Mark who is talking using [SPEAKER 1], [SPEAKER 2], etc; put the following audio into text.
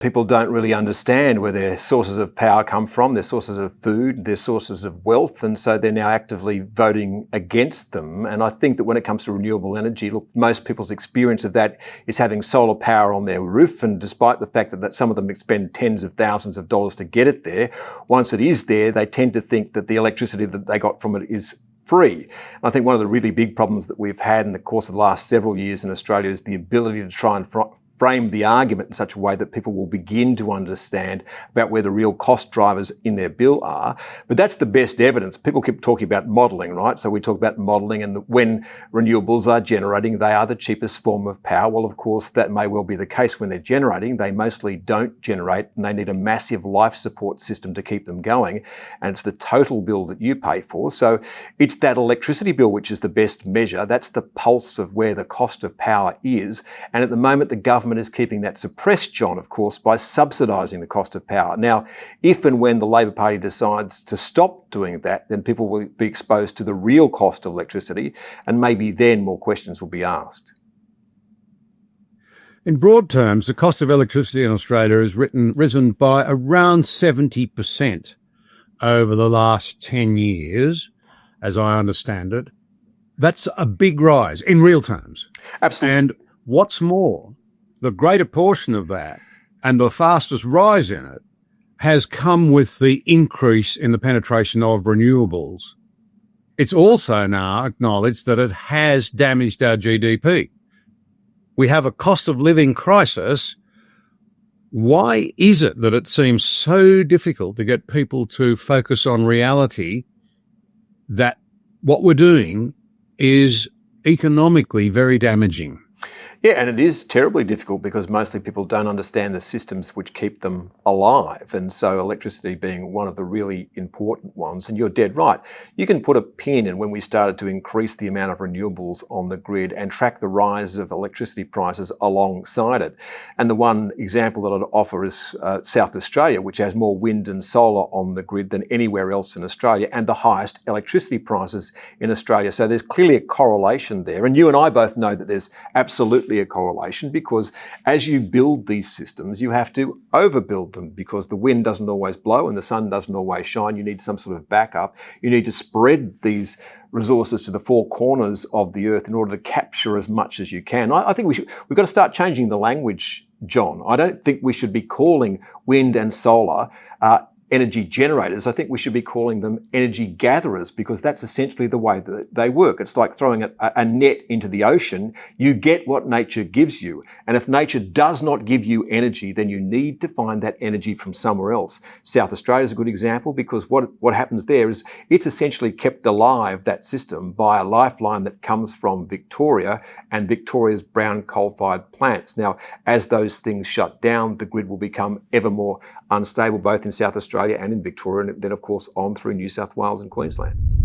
[SPEAKER 1] people don't really understand where their sources of power come from, their sources of food, their sources of wealth, and so they're now actively voting against them. And I think that when it comes to renewable energy, look, most people's experience of that is having solar power on their roof, and despite the fact that some of them expend tens of thousands of dollars to get it there, once it is there, they tend to think that the electricity that they got from it is free. I think one of the really big problems that we've had in the course of the last several years in Australia is the ability to try and frame the argument in such a way that people will begin to understand about where the real cost drivers in their bill are. But that's the best evidence. People keep talking about modelling, right? So we talk about modelling, and when renewables are generating, they are the cheapest form of power. Well, of course, that may well be the case when they're generating. They mostly don't generate, and they need a massive life support system to keep them going. And it's the total bill that you pay for. So it's that electricity bill which is the best measure. That's the pulse of where the cost of power is. And at the moment, the government is keeping that suppressed, John, of course, by subsidising the cost of power. Now, if and when the Labor Party decides to stop doing that, then people will be exposed to the real cost of electricity, and maybe then more questions will be asked.
[SPEAKER 2] In broad terms, the cost of electricity in Australia has risen by around 70% over the last 10 years, as I understand it. That's a big rise in real terms.
[SPEAKER 1] Absolutely.
[SPEAKER 2] And what's more, the greater portion of that and the fastest rise in it has come with the increase in the penetration of renewables. It's also now acknowledged that it has damaged our GDP. We have a cost of living crisis. Why is it that it seems so difficult to get people to focus on reality that what we're doing is economically very damaging?
[SPEAKER 1] Yeah, and it is terribly difficult because mostly people don't understand the systems which keep them alive. And so electricity being one of the really important ones. And you're dead right. You can put a pin in when we started to increase the amount of renewables on the grid and track the rise of electricity prices alongside it. And the one example that I'd offer is South Australia, which has more wind and solar on the grid than anywhere else in Australia, and the highest electricity prices in Australia. So there's clearly a correlation there. And you and I both know that there's absolutely a correlation, because as you build these systems, you have to overbuild them, because the wind doesn't always blow and the sun doesn't always shine. You need some sort of backup. You need to spread these resources to the four corners of the earth in order to capture as much as you can. I think we've got to start changing the language, John. I don't think we should be calling wind and solar energy generators. I think we should be calling them energy gatherers, because that's essentially the way that they work. It's like throwing a net into the ocean. You get what nature gives you. And if nature does not give you energy, then you need to find that energy from somewhere else. South Australia is a good example, because what happens there is it's essentially kept alive, that system, by a lifeline that comes from Victoria and Victoria's brown coal-fired plants. Now, as those things shut down, the grid will become ever more unstable, both in South Australia and in Victoria, and then, of course, on through New South Wales and Queensland.